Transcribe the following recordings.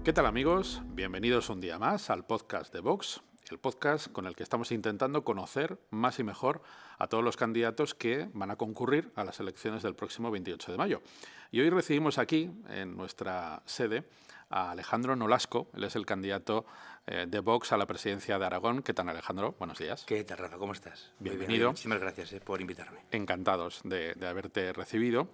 ¿Qué tal, amigos? Bienvenidos un día más al podcast de Vox, el podcast con el que estamos intentando conocer más y mejor a todos los candidatos que van a concurrir a las elecciones del próximo 28 de mayo. Y hoy recibimos aquí, en nuestra sede, a Alejandro Nolasco. Él es el candidato de Vox a la presidencia de Aragón. ¿Qué tal, Alejandro? Buenos días. ¿Qué tal, Rafa? ¿Cómo estás? Bienvenido. Muy bien, muchísimas gracias por invitarme. Encantados de haberte recibido.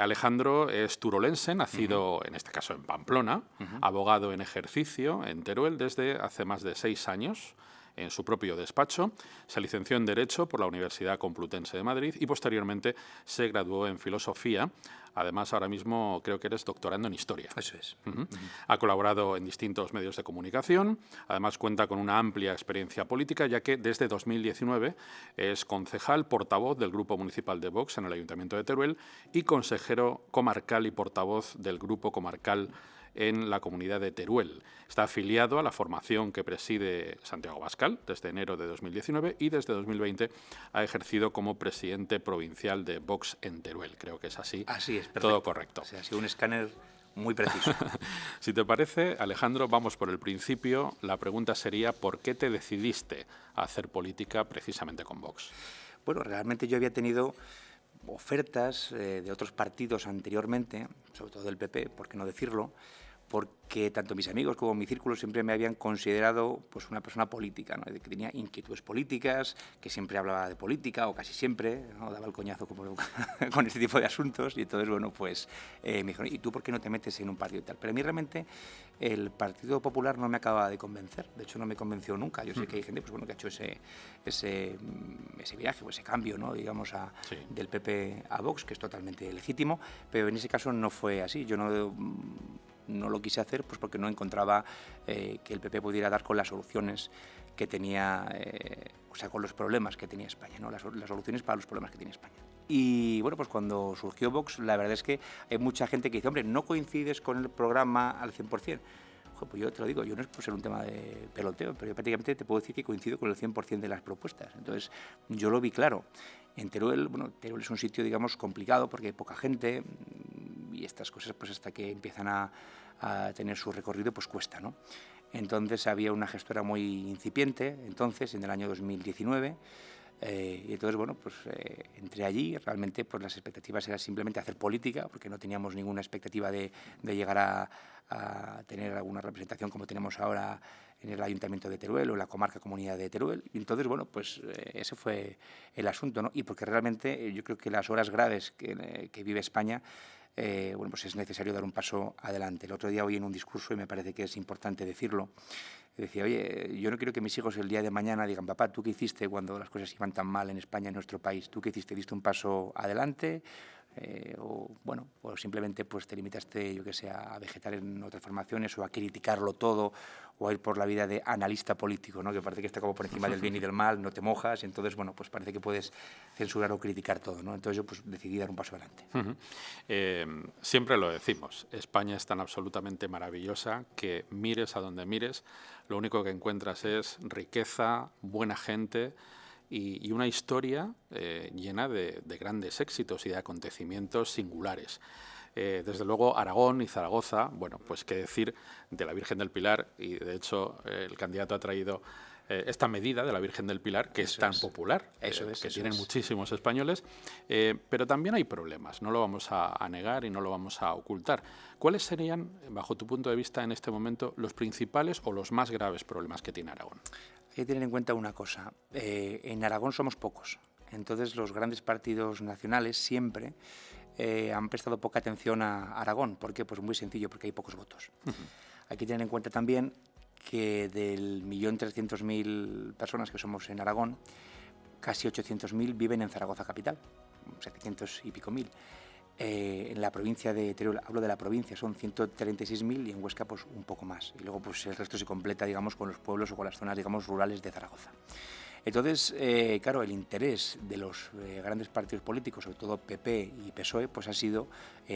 Alejandro es turolense, nacido en este caso en Pamplona, abogado en ejercicio en Teruel desde hace más de 6 años en su propio despacho. Se licenció en Derecho por la Universidad Complutense de Madrid y posteriormente se graduó en Filosofía. Además, ahora mismo creo que eres doctorando en Historia. Eso es. Ha colaborado en distintos medios de comunicación. Además, cuenta con una amplia experiencia política, ya que desde 2019 es concejal portavoz del Grupo Municipal de Vox en el Ayuntamiento de Teruel y consejero comarcal y portavoz del Grupo Comarcal en la comunidad de Teruel. Está afiliado a la formación que preside Santiago Abascal desde enero de 2019 y desde 2020 ha ejercido como presidente provincial de Vox en Teruel. Creo que es así. Así es, perfecto. Todo correcto. O sea, ha sido un escáner muy preciso. Si te parece, Alejandro, vamos por el principio. La pregunta sería, ¿por qué te decidiste a hacer política precisamente con Vox? Bueno, realmente yo había tenido ofertas de otros partidos anteriormente, sobre todo del PP, por qué no decirlo, porque tanto mis amigos como mi círculo siempre me habían considerado pues una persona política, ¿no? Que tenía inquietudes políticas, que siempre hablaba de política, o casi siempre, ¿no? Daba el coñazo como con este tipo de asuntos, y entonces, bueno, pues me dijeron, ¿y tú por qué no te metes en un partido y tal? Pero a mí realmente el Partido Popular no me acaba de convencer, de hecho no me convenció nunca. Yo sé que hay gente pues, bueno, que ha hecho ese viaje, o ese cambio, ¿no? Digamos, Sí. del PP a Vox, que es totalmente legítimo, pero en ese caso no fue así. Yo no lo quise hacer pues porque no encontraba que el PP pudiera dar con las soluciones que tenía, o sea, con los problemas que tenía España, ¿no? Las soluciones para los problemas que tiene España. Y bueno, pues cuando surgió Vox, la verdad es que hay mucha gente que dice, hombre, no coincides con el programa al 100%. Ojo, pues yo te lo digo, yo no es por ser un tema de peloteo, pero yo prácticamente te puedo decir que coincido con el 100% de las propuestas. Entonces, yo lo vi claro. En Teruel, bueno, Teruel es un sitio, digamos, complicado porque hay poca gente y estas cosas, pues hasta que empiezan a tener su recorrido, pues cuesta, ¿no? Entonces, había una gestora muy incipiente, entonces, en el año 2019, y entonces, bueno, pues entré allí. Realmente pues las expectativas eran simplemente hacer política, porque no teníamos ninguna expectativa de llegar a tener alguna representación como tenemos ahora en el Ayuntamiento de Teruel o en la comarca Comunidad de Teruel. Y entonces, bueno, pues ese fue el asunto, ¿no? Y porque realmente yo creo que las horas graves que vive España, bueno, pues es necesario dar un paso adelante. El otro día oí en un discurso, y me parece que es importante decirlo, decía, oye, yo no quiero que mis hijos el día de mañana digan, papá, ¿tú qué hiciste cuando las cosas iban tan mal en España, en nuestro país? ¿Tú qué hiciste? ¿Diste un paso adelante? O bueno, o simplemente pues te limitaste, yo que sé, a vegetar en otras formaciones o a criticarlo todo o a ir por la vida de analista político, ¿no? Que parece que está como por encima del bien y del mal, no te mojas, y entonces, bueno, pues parece que puedes censurar o criticar todo, ¿no? Entonces yo pues decidí dar un paso adelante. Siempre lo decimos, España es tan absolutamente maravillosa que mires a donde mires, lo único que encuentras es riqueza, buena gente y una historia llena de grandes éxitos y de acontecimientos singulares. Desde luego, Aragón y Zaragoza, bueno, pues qué decir de la Virgen del Pilar, y de hecho el candidato ha traído esta medida de la Virgen del Pilar, que es tan popular, que tienen muchísimos españoles, pero también hay problemas, no lo vamos a negar y no lo vamos a ocultar. ¿Cuáles serían, bajo tu punto de vista en este momento, los principales o los más graves problemas que tiene Aragón? Hay que tener en cuenta una cosa, en Aragón somos pocos, entonces los grandes partidos nacionales siempre han prestado poca atención a Aragón. ¿Por qué? Pues muy sencillo, porque hay pocos votos. Hay que tener en cuenta también que del 1.300.000 personas que somos en Aragón, casi 800.000 viven en Zaragoza capital, 700 y pico mil. En la provincia de Teruel, hablo de la provincia, son 136.000 y en Huesca pues un poco más. Y luego pues el resto se completa, digamos, con los pueblos o con las zonas, digamos, rurales de Zaragoza. Entonces, claro, el interés de los grandes partidos políticos, sobre todo PP y PSOE, pues ha sido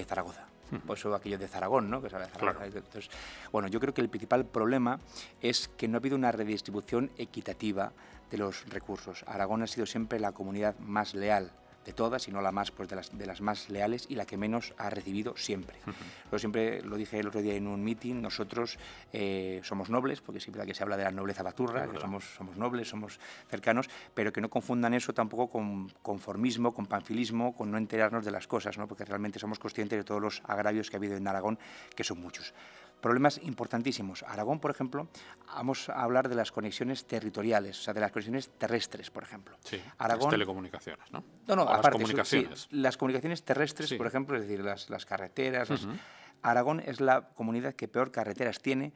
Zaragoza. Por eso aquello de Zaragón, ¿no? Que sale de Zaragoza. Claro. Entonces, bueno, yo creo que el principal problema es que no ha habido una redistribución equitativa de los recursos. Aragón ha sido siempre la comunidad más leal de todas, sino la más, pues de las más leales y la que menos ha recibido siempre. Yo siempre lo dije el otro día en un meeting, nosotros somos nobles, porque siempre que se habla de la nobleza baturra, que somos nobles, somos cercanos, pero que no confundan eso tampoco con conformismo, con panfilismo, con no enterarnos de las cosas, ¿no? Porque realmente somos conscientes de todos los agravios que ha habido en Aragón, que son muchos. Problemas importantísimos. Aragón, por ejemplo, vamos a hablar de las conexiones territoriales, o sea, de las conexiones terrestres, por ejemplo. Sí, Aragón, las telecomunicaciones, ¿no? No, o aparte, las comunicaciones. Sí, las comunicaciones terrestres, sí. Por ejemplo, es decir, las carreteras. Aragón es la comunidad que peor carreteras tiene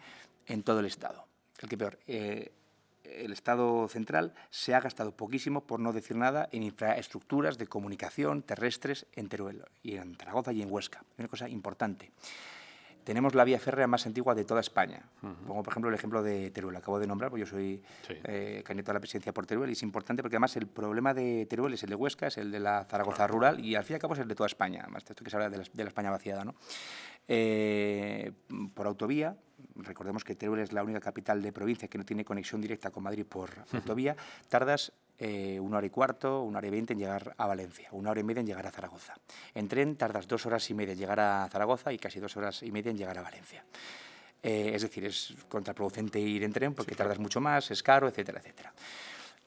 en todo el Estado. El que peor. El Estado central se ha gastado poquísimo, por no decir nada, en infraestructuras de comunicación terrestres en Teruel, y en Zaragoza y en Huesca. Una cosa importante. Tenemos la vía férrea más antigua de toda España. Pongo, por ejemplo, el ejemplo de Teruel. Acabo de nombrar, porque yo soy candidato a la presidencia por Teruel, y es importante porque además el problema de Teruel es el de Huesca, es el de la Zaragoza rural, y al fin y al cabo es el de toda España. Además, esto que se habla de la España vaciada, ¿no? Por autovía, recordemos que Teruel es la única capital de provincia que no tiene conexión directa con Madrid por autovía, tardas 1 hora y cuarto, 1 hora y 20 en llegar a Valencia, 1 hora y media en llegar a Zaragoza. En tren tardas 2 horas y media en llegar a Zaragoza y casi 2 horas y media en llegar a Valencia. Es decir, es contraproducente ir en tren porque tardas mucho más, es caro, etcétera, etcétera.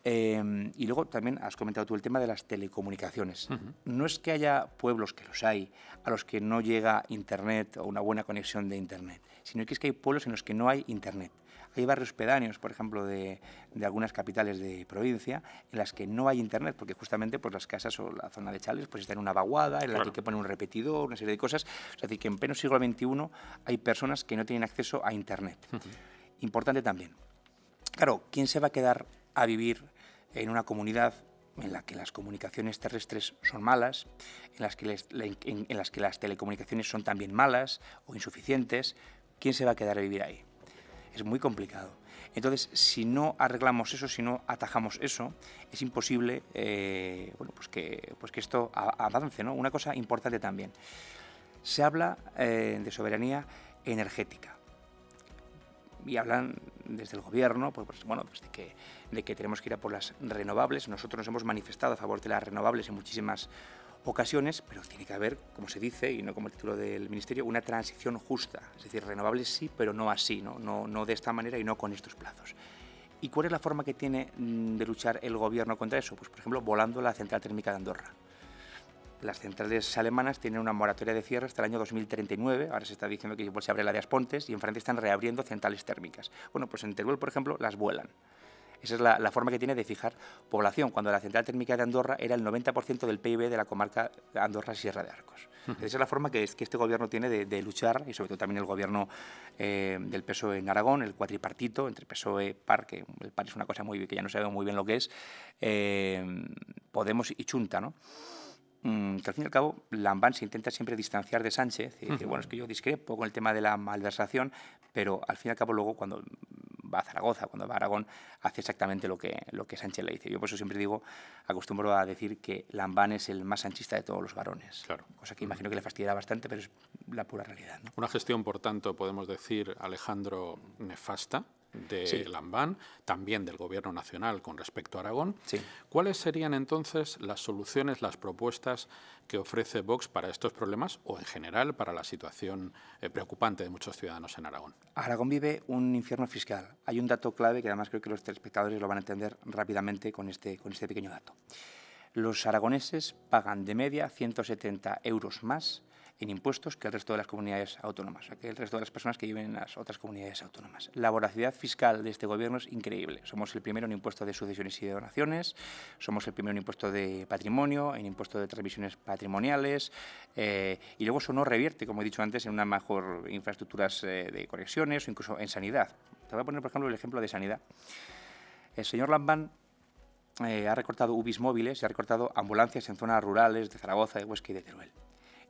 Y luego también has comentado tú el tema de las telecomunicaciones. No es que haya pueblos, que los hay, a los que no llega Internet o una buena conexión de Internet, sino que es que hay pueblos en los que no hay Internet. Hay barrios pedáneos, por ejemplo, de algunas capitales de provincia, en las que no hay Internet, porque justamente pues, las casas o la zona de chales pues, está en una vaguada, en la que hay que poner un repetidor, una serie de cosas. Es decir, que en pleno siglo XXI hay personas que no tienen acceso a Internet. Importante también. Claro, ¿quién se va a quedar a vivir en una comunidad en la que las comunicaciones terrestres son malas, en las que las telecomunicaciones son también malas o insuficientes? ¿Quién se va a quedar a vivir ahí? Es muy complicado. Entonces, si no arreglamos eso, si no atajamos eso, es imposible que esto avance, ¿no? Una cosa importante también. Se habla de soberanía energética. Y hablan desde el Gobierno de que tenemos que ir a por las renovables. Nosotros nos hemos manifestado a favor de las renovables en muchísimas ocasiones, pero tiene que haber, como se dice, y no como el título del Ministerio, una transición justa. Es decir, renovables sí, pero no así, no de esta manera y no con estos plazos. ¿Y cuál es la forma que tiene de luchar el Gobierno contra eso? Pues, por ejemplo, volando la central térmica de Andorra. Las centrales alemanas tienen una moratoria de cierre hasta el año 2039, ahora se está diciendo que igual se abre la de Aspontes, y en Francia están reabriendo centrales térmicas. Bueno, pues en Teruel, por ejemplo, las vuelan. Esa es la forma que tiene de fijar población, cuando la central térmica de Andorra era el 90% del PIB de la comarca Andorra-Sierra de Arcos. Esa es la forma que este Gobierno tiene de luchar, y sobre todo también el Gobierno del PSOE en Aragón, el cuatripartito, entre PSOE-PAR, que el PAR es una cosa que ya no sabemos muy bien lo que es, Podemos y Chunta, ¿no? Que al fin y al cabo Lambán se intenta siempre distanciar de Sánchez y decir, bueno, es que yo discrepo con el tema de la malversación, pero al fin y al cabo luego cuando va a Zaragoza, cuando va a Aragón, hace exactamente lo que Sánchez le dice. Yo por eso siempre acostumbro a decir que Lambán es el más sanchista de todos los varones, claro. Cosa que imagino que le fastidiará bastante, pero es la pura realidad, ¿no? Una gestión, por tanto, podemos decir, Alejandro, nefasta de Lambán, también del Gobierno nacional con respecto a Aragón. Sí. ¿Cuáles serían entonces las soluciones, las propuestas que ofrece Vox para estos problemas o en general para la situación preocupante de muchos ciudadanos en Aragón? Aragón vive un infierno fiscal. Hay un dato clave que además creo que los telespectadores lo van a entender rápidamente con este pequeño dato. Los aragoneses pagan de media 170 euros más en impuestos que el resto de las comunidades autónomas, o sea, que el resto de las personas que viven en las otras comunidades autónomas. La voracidad fiscal de este Gobierno es increíble. Somos el primero en impuesto de sucesiones y de donaciones, somos el primero en impuesto de patrimonio, en impuesto de transmisiones patrimoniales, y luego eso no revierte, como he dicho antes, en una mejor infraestructuras de conexiones o incluso en sanidad. Te voy a poner, por ejemplo, el ejemplo de sanidad. El señor Lambán ha recortado UBIs móviles y ha recortado ambulancias en zonas rurales de Zaragoza, de Huesca y de Teruel.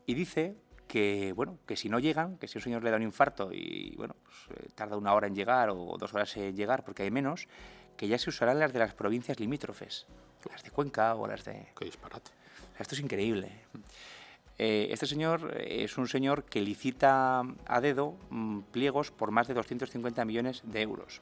Y dice que si no llegan, que si un señor le da un infarto y tarda 1 hora en llegar o 2 horas en llegar porque hay menos, que ya se usarán las de las provincias limítrofes, las de Cuenca o las de... ¡Qué disparate! Esto es increíble. Este señor es un señor que licita a dedo pliegos por más de 250 millones de euros.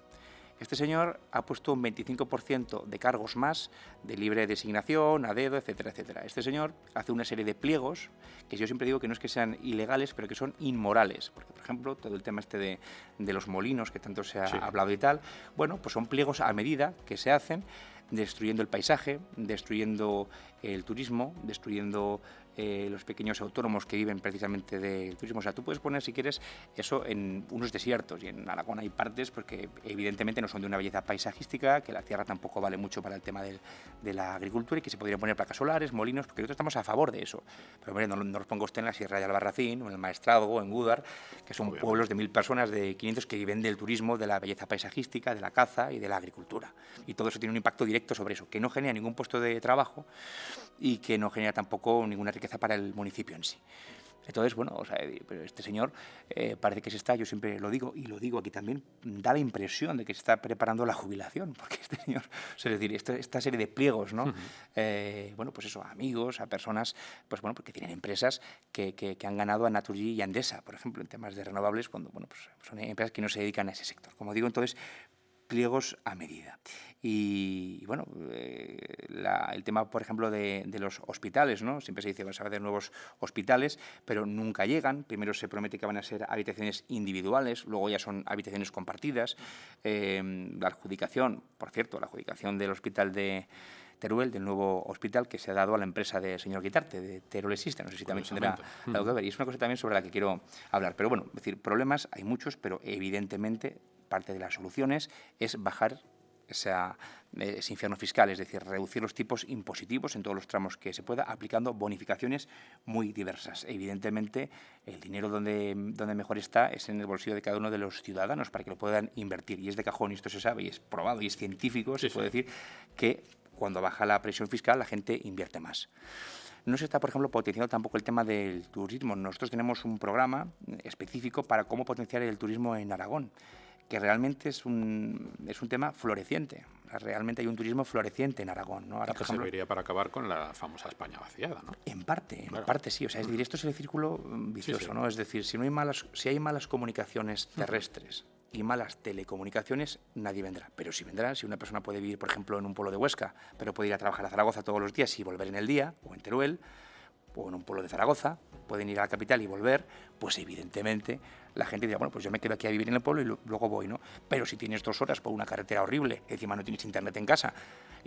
Este señor ha puesto un 25% de cargos más, de libre designación, a dedo, etcétera, etcétera. Este señor hace una serie de pliegos que yo siempre digo que no es que sean ilegales, pero que son inmorales. Porque, por ejemplo, todo el tema de los molinos, que tanto se ha hablado y tal, bueno, pues son pliegos a medida que se hacen, destruyendo el paisaje, destruyendo el turismo, destruyendo los pequeños autónomos que viven precisamente del turismo. O sea, tú puedes poner, si quieres, eso en unos desiertos, y en Aragón hay partes pues, que evidentemente no son de una belleza paisajística, que la tierra tampoco vale mucho para el tema de la agricultura y que se podrían poner placas solares, molinos, porque nosotros estamos a favor de eso. Pero hombre, no los ponga usted en la Sierra de Albarracín o en el Maestrazgo o en Gúdar, que son pueblos de 1000 personas, de 500, que viven del turismo, de la belleza paisajística, de la caza y de la agricultura. Y todo eso tiene un impacto directo sobre eso, que no genera ningún puesto de trabajo y que no genera tampoco ninguna riqueza para el municipio en sí. Entonces, bueno, o sea, pero este señor parece que se está, yo siempre lo digo, y lo digo aquí también, da la impresión de que se está preparando la jubilación, porque este señor, es decir, esta serie de pliegos, ¿no? Bueno, pues eso, a amigos, a personas, pues bueno, porque tienen empresas que han ganado a Naturgy y a Endesa, por ejemplo, en temas de renovables, cuando, bueno, pues son empresas que no se dedican a ese sector. Como digo, entonces, pliegos a medida. Y bueno, el tema, por ejemplo, de los hospitales, ¿no? Siempre se dice que van a haber nuevos hospitales, pero nunca llegan. Primero se promete que van a ser habitaciones individuales, luego ya son habitaciones compartidas. La adjudicación, por cierto, la adjudicación del hospital de Teruel, del nuevo hospital que se ha dado a la empresa del señor Guitarte, de Teruel Existe. No sé si también tendrá algo que ver. Y es una cosa también sobre la que quiero hablar. Pero bueno, es decir, problemas hay muchos, pero evidentemente parte de las soluciones es bajar ese infierno fiscal, es decir, reducir los tipos impositivos en todos los tramos que se pueda, aplicando bonificaciones muy diversas. Evidentemente, el dinero donde mejor está es en el bolsillo de cada uno de los ciudadanos para que lo puedan invertir. Y es de cajón, y esto se sabe, y es probado, y es científico, se puede decir que cuando baja la presión fiscal la gente invierte más. No se está, por ejemplo, potenciando tampoco el tema del turismo. Nosotros tenemos un programa específico para cómo potenciar el turismo en Aragón, que realmente es un tema floreciente. Realmente hay un turismo floreciente en Aragón, ¿no? Ahora, por ejemplo, serviría para acabar con la famosa España vaciada, ¿no? En parte sí. O sea, es decir, esto es el círculo vicioso, ¿no? Es decir, si hay malas comunicaciones terrestres y malas telecomunicaciones, nadie vendrá. Pero sí vendrá, si una persona puede vivir, por ejemplo, en un pueblo de Huesca, pero puede ir a trabajar a Zaragoza todos los días y volver en el día, o en Teruel, o en un pueblo de Zaragoza, pueden ir a la capital y volver, pues evidentemente la gente dirá, bueno, pues yo me quedo aquí a vivir en el pueblo y luego voy, ¿no? Pero si tienes 2 horas por una carretera horrible, encima no tienes internet en casa,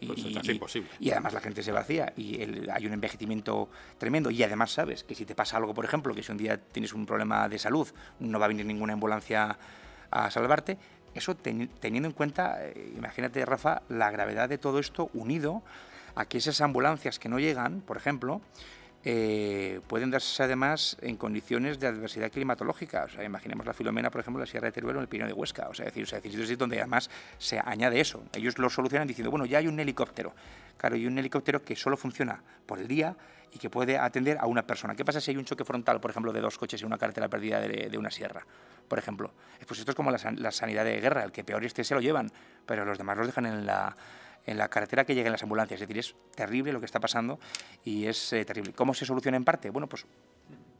pues es imposible. Y además la gente se vacía y hay un envejecimiento tremendo, y además sabes que si te pasa algo, por ejemplo, que si un día tienes un problema de salud, no va a venir ninguna ambulancia a salvarte. Eso teniendo en cuenta, imagínate, Rafa, la gravedad de todo esto unido a que esas ambulancias que no llegan, por ejemplo, pueden darse además en condiciones de adversidad climatológica. O sea, imaginemos la Filomena, por ejemplo, en la Sierra de Teruel o en el Pirineo de Huesca. O sea, es donde además se añade eso. Ellos lo solucionan diciendo, bueno, ya hay un helicóptero. Claro, y un helicóptero que solo funciona por el día y que puede atender a una persona. ¿Qué pasa si hay un choque frontal, por ejemplo, de 2 coches en una carretera perdida de una sierra, por ejemplo? Pues esto es como la sanidad de guerra. El que peor esté se lo llevan, pero los demás los dejan en la carretera que lleguen las ambulancias. Es decir, es terrible lo que está pasando y es terrible. ¿Cómo se soluciona en parte? Bueno, pues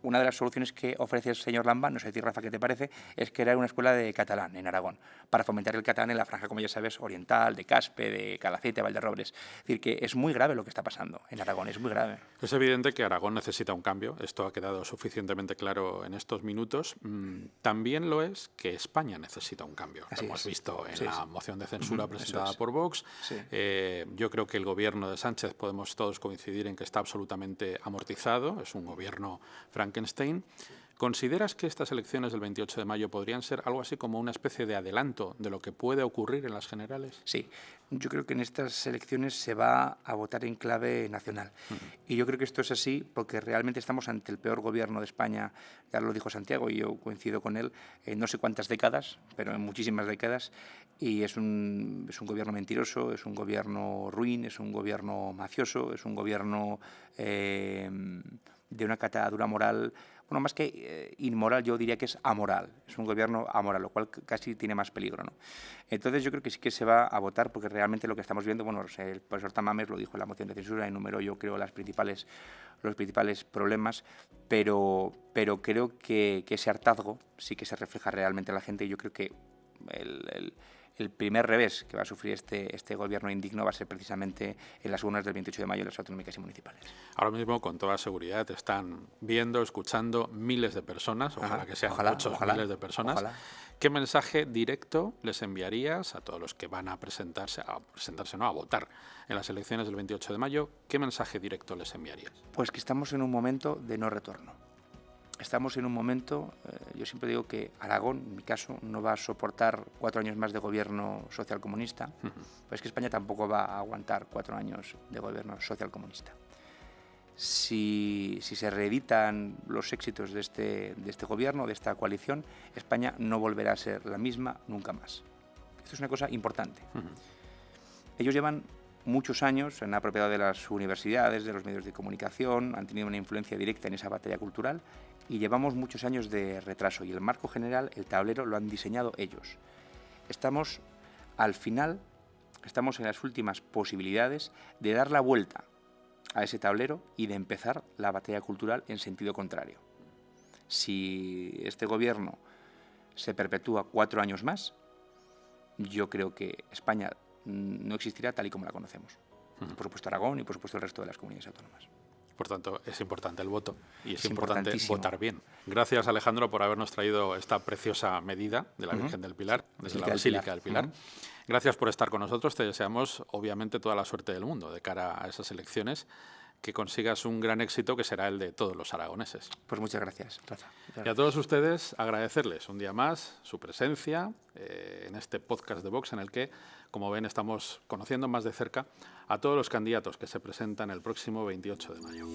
una de las soluciones que ofrece el señor Lamba, no sé si, Rafa, ¿qué te parece?, es crear una escuela de catalán en Aragón, para fomentar el catalán en la franja, como ya sabes, oriental, de Caspe, de Calacete, Valderrobres. Es decir, que es muy grave lo que está pasando en Aragón, es muy grave. Es evidente que Aragón necesita un cambio, esto ha quedado suficientemente claro en estos minutos. También lo es que España necesita un cambio. Lo hemos visto en la moción de censura presentada por Vox. Yo creo que el gobierno de Sánchez, podemos todos coincidir en que está absolutamente amortizado, es un gobierno Frankenstein. ¿Consideras que estas elecciones del 28 de mayo podrían ser algo así como una especie de adelanto de lo que puede ocurrir en las generales? Sí, yo creo que en estas elecciones se va a votar en clave nacional. Y yo creo que esto es así porque realmente estamos ante el peor gobierno de España, ya lo dijo Santiago y yo coincido con él, en no sé cuántas décadas, pero en muchísimas décadas. Y es un gobierno mentiroso, es un gobierno ruin, es un gobierno mafioso, es un gobierno de una catadura moral. Bueno, más que inmoral, yo diría que es amoral. Es un gobierno amoral, lo cual casi tiene más peligro, ¿no? Entonces yo creo que sí que se va a votar porque realmente lo que estamos viendo, bueno, el profesor Tamames lo dijo en la moción de censura, enumeró, yo creo, los principales problemas, pero creo que ese hartazgo sí que se refleja realmente en la gente, y yo creo que el primer revés que va a sufrir este gobierno indigno va a ser precisamente en las urnas del 28 de mayo en las autonómicas y municipales. Ahora mismo, con toda seguridad, te están viendo, escuchando miles de personas, ojalá que sean muchos miles de personas. Ojalá. ¿Qué mensaje directo les enviarías a todos los que van a a votar en las elecciones del 28 de mayo? ¿Qué mensaje directo les enviarías? Pues que estamos en un momento de no retorno. Estamos en un momento, yo siempre digo que Aragón, en mi caso, no va a soportar 4 años más de gobierno socialcomunista, pues que España tampoco va a aguantar 4 años de gobierno socialcomunista. Si se reeditan los éxitos de este gobierno, de esta coalición, España no volverá a ser la misma nunca más. Esto es una cosa importante. Ellos llevan muchos años en la propiedad de las universidades, de los medios de comunicación, han tenido una influencia directa en esa batalla cultural y llevamos muchos años de retraso y el marco general, el tablero, lo han diseñado ellos. Estamos al final, estamos en las últimas posibilidades de dar la vuelta a ese tablero y de empezar la batalla cultural en sentido contrario. Si este gobierno se perpetúa 4 años más, yo creo que España no existirá tal y como la conocemos. Por supuesto Aragón y por supuesto el resto de las comunidades autónomas. Por tanto, es importante el voto y es importante votar bien. Gracias, Alejandro, por habernos traído esta preciosa medida de la Virgen del Pilar, desde la Basílica del Pilar. Gracias por estar con nosotros. Te deseamos, obviamente, toda la suerte del mundo de cara a esas elecciones, que consigas un gran éxito que será el de todos los aragoneses. Pues muchas gracias, Rafa. Y a todos ustedes agradecerles un día más su presencia en este podcast de Vox, en el que, como ven, estamos conociendo más de cerca a todos los candidatos que se presentan el próximo 28 de mayo.